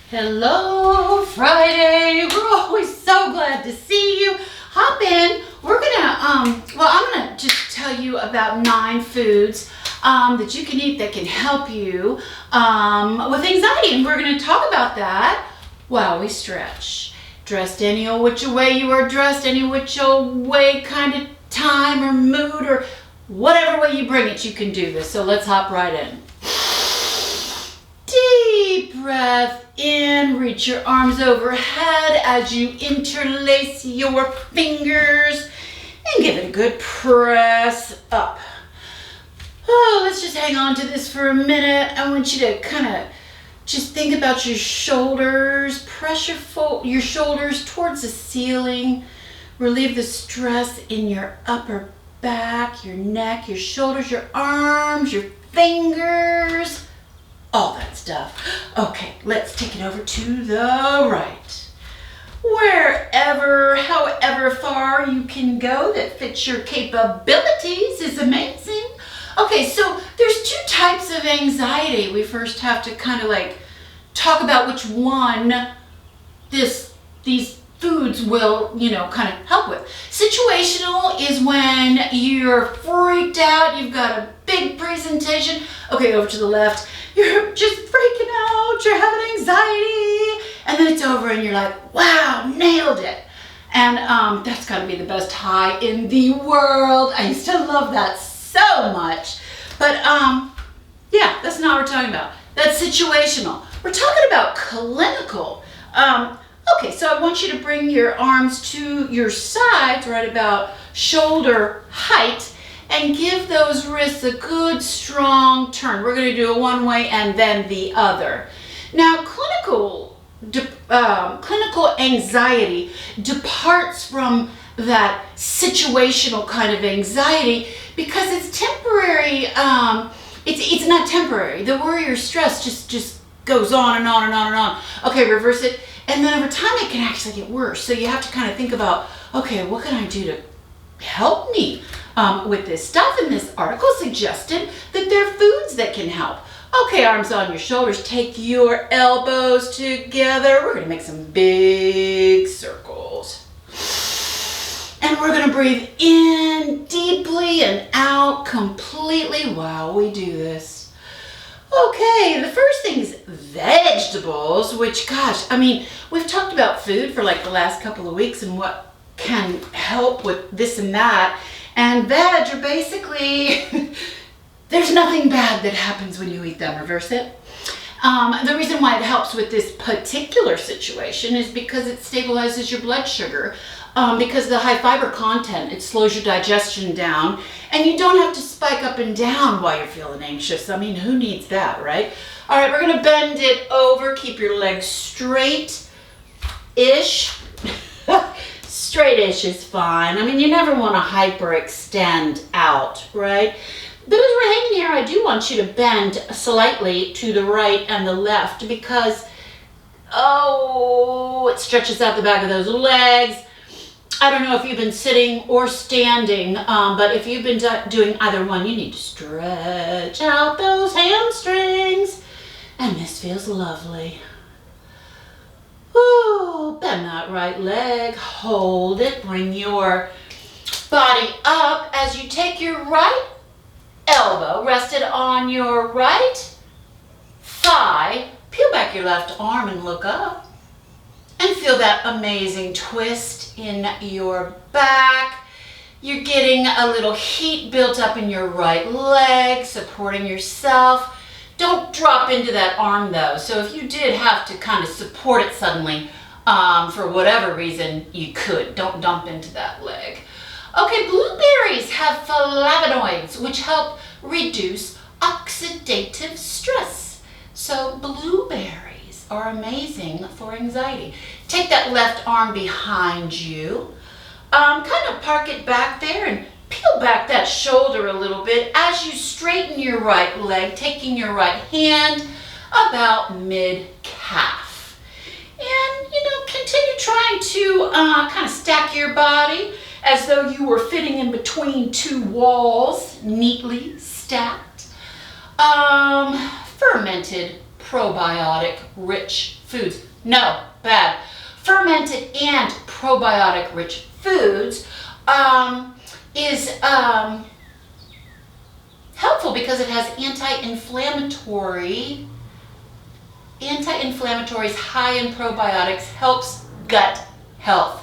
Hello, Friday. We're always so glad to see you. Hop in. I'm gonna just tell you about 9 foods that you can eat that can help you with anxiety. And we're gonna talk about that while we stretch. Dressed any old which way you are dressed, any which old way kind of time or mood or whatever way you bring it, you can do this. So let's hop right in. Deep breath in, reach your arms overhead as you interlace your fingers and give it a good press up. Oh, let's just hang on to this for a minute. I want you to kind of just think about your shoulders. Press your shoulders towards the ceiling. Relieve the stress in your upper back, your neck, your shoulders, your arms, your fingers. All that stuff. Okay, let's take it over to the right. Wherever, however far you can go that fits your capabilities is amazing. Okay, so there's 2 types of anxiety. We first have to kind of like talk about which one these foods will, kind of help with. Situational is when you're freaked out, you've got a big presentation. Okay, over to the left. You're just freaking out, you're having anxiety, and then it's over and you're like, wow, nailed it. And that's gotta be the best high in the world. I used to love that so much. But yeah, that's not what we're talking about. That's situational. We're talking about clinical. Okay, so I want you to bring your arms to your sides, right about shoulder height, and give those wrists a good strong turn. We're going to do a one way and then the other. Now, clinical anxiety departs from that situational kind of anxiety because it's temporary. It's not temporary. The worry or stress just goes on and on and on and on. Okay, reverse it. And then over time, it can actually get worse. So you have to kind of think about, okay, what can I do to help me with this stuff? And this article suggested that there are foods that can help. Okay, arms on your shoulders. Take your elbows together. We're going to make some big circles. And we're going to breathe in deeply and out completely while we do this. Okay, the first thing is vegetables, which, gosh, I mean, we've talked about food for like the last couple of weeks and what can help with this and that. And veg are basically, there's nothing bad that happens when you eat them. Reverse it. The reason why it helps with this particular situation is because it stabilizes your blood sugar. Because the high fiber content, it slows your digestion down, and you don't have to spike up and down while you're feeling anxious. I mean, who needs that, right? All right, we're gonna bend it over. Keep your legs straight-ish. Straight-ish is fine. I mean, you never wanna hyperextend out, right? But as we're hanging here, I do want you to bend slightly to the right and the left because, it stretches out the back of those legs. I don't know if you've been sitting or standing, but if you've been doing either one, you need to stretch out those hamstrings. And this feels lovely. Ooh, bend that right leg, hold it, bring your body up as you take your right elbow rested on your right thigh. Peel back your left arm and look up. And feel that amazing twist in your back. You're getting a little heat built up in your right leg, supporting yourself. Don't drop into that arm though. So if you did have to kind of support it suddenly, for whatever reason, you could. Don't dump into that leg. Okay, blueberries have flavonoids, which help reduce oxidative stress. So blueberries are amazing for anxiety. Take that left arm behind you, kind of park it back there and peel back that shoulder a little bit as you straighten your right leg, taking your right hand about mid-calf. And, continue trying to kind of stack your body as though you were fitting in between 2 walls, neatly stacked. Fermented probiotic rich foods. No, bad. Fermented and probiotic rich foods is helpful because it has anti-inflammatories high in probiotics, helps gut health.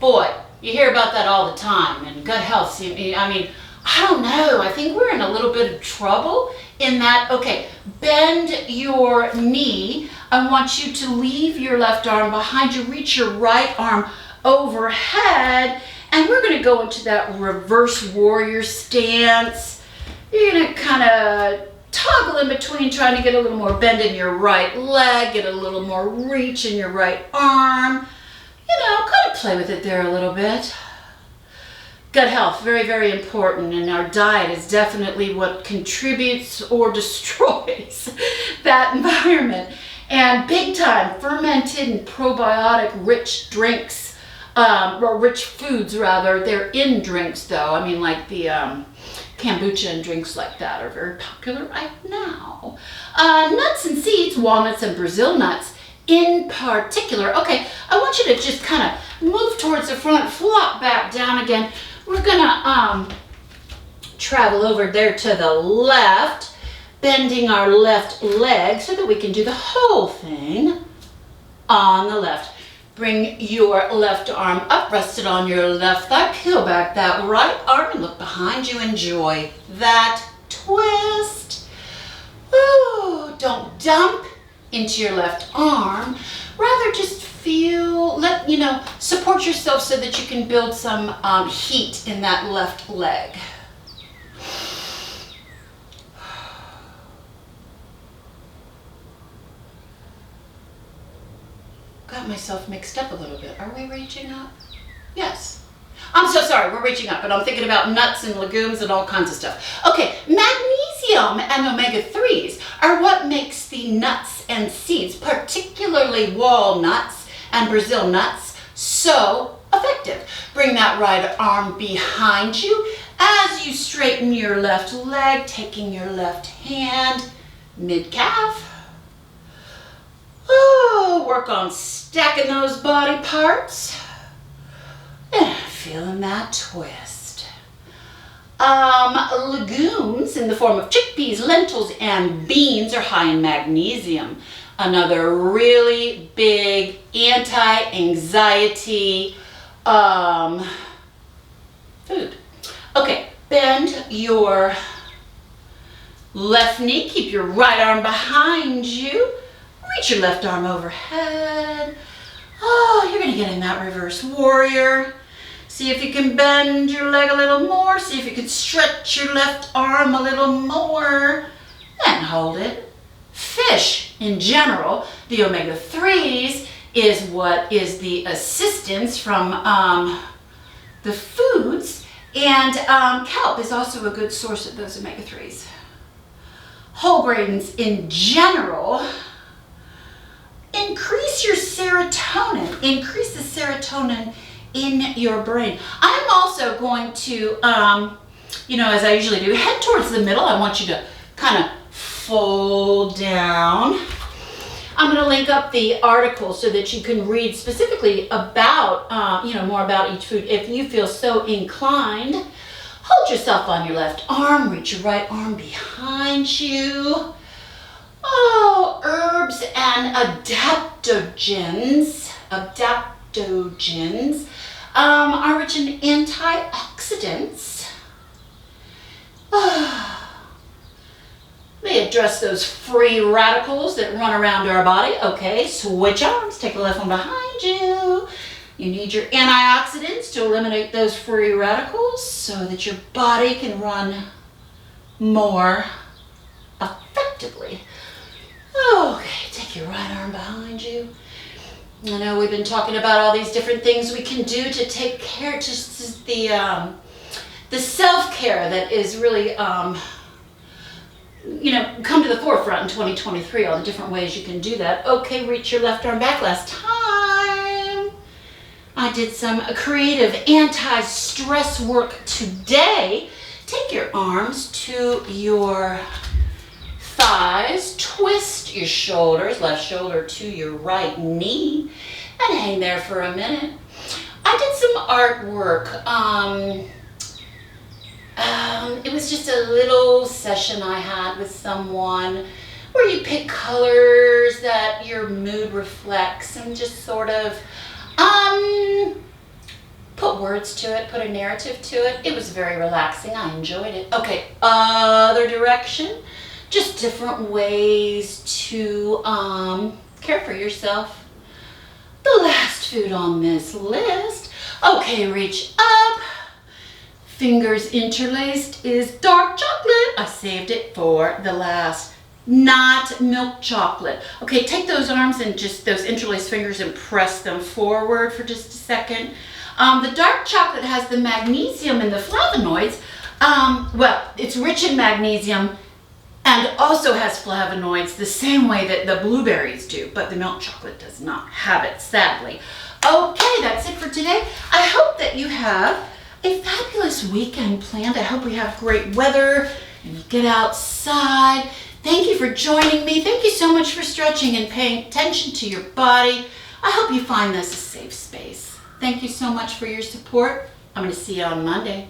Boy, you hear about that all the time, and gut health, I mean, I don't know, I think we're in a little bit of trouble in that, okay, bend your knee. I want you to leave your left arm behind you, reach your right arm overhead, and we're gonna go into that reverse warrior stance. You're gonna kind of toggle in between, trying to get a little more bend in your right leg, get a little more reach in your right arm. You know, kind of play with it there a little bit. Gut health, very, very important, and our diet is definitely what contributes or destroys that environment. And big time, fermented and probiotic rich drinks, or rich foods rather, they're in drinks though. I mean, like the kombucha and drinks like that are very popular right now. Nuts and seeds, walnuts and Brazil nuts in particular. Okay, I want you to just kind of move towards the front, flop back down again. We're gonna travel over there to the left, bending our left leg so that we can do the whole thing on the left. Bring your left arm up, rest it on your left thigh, peel back that right arm and look behind you. Enjoy that twist. Ooh, don't dump into your left arm. Rather just feel, support yourself so that you can build some heat in that left leg. Got myself mixed up a little bit. Are we reaching up? Yes. I'm so sorry, we're reaching up, but I'm thinking about nuts and legumes and all kinds of stuff. Okay, magnesium and omega-3s are what makes the nuts and seeds, particularly walnuts and Brazil nuts, so effective. Bring that right arm behind you as you straighten your left leg, taking your left hand, mid-calf. Oh, work on stacking those body parts. And feeling that twist. Legumes in the form of chickpeas, lentils, and beans are high in magnesium. Another really big anti-anxiety food. Okay, bend your left knee, keep your right arm behind you. Reach your left arm overhead. Oh, you're gonna get in that reverse warrior. See if you can bend your leg a little more. See if you can stretch your left arm a little more. And hold it. Fish in general, the omega-3s is what is the assistance from the foods. And kelp is also a good source of those omega-3s. Whole grains in general increase your serotonin, increase the serotonin in your brain. I'm also going to, as I usually do, head towards the middle. I want you to kind of fold down. I'm going to link up the article so that you can read specifically about, more about each food if you feel so inclined. Hold yourself on your left arm, reach your right arm behind you. Oh, herbs and adaptogens are rich in antioxidants. They address those free radicals that run around our body. Okay, switch arms, take the left one behind you. You need your antioxidants to eliminate those free radicals so that your body can run more effectively. Okay, take your right arm behind you. I know we've been talking about all these different things we can do to take care, just the self-care that is really, come to the forefront in 2023, all the different ways you can do that. Okay, reach your left arm back. Last time I did some creative anti-stress work today. Take your arms to your thighs, twist your shoulders, left shoulder to your right knee, and hang there for a minute. I did some artwork. It was just a little session I had with someone where you pick colors that your mood reflects and just sort of put words to it, put a narrative to it. It was very relaxing. I enjoyed it. Okay, other direction. Just different ways to care for yourself. The last food on this list. Okay, reach up. Fingers interlaced is dark chocolate. I saved it for the last. Not milk chocolate. Okay, take those arms and just those interlaced fingers and press them forward for just a second. The dark chocolate has the magnesium and the flavonoids. Well, it's rich in magnesium and also has flavonoids the same way that the blueberries do, but the milk chocolate does not have it, sadly. Okay, that's it for today. I hope that you have a fabulous weekend planned. I hope we have great weather and you get outside. Thank you for joining me. Thank you so much for stretching and paying attention to your body. I hope you find this a safe space. Thank you so much for your support. I'm going to see you on Monday.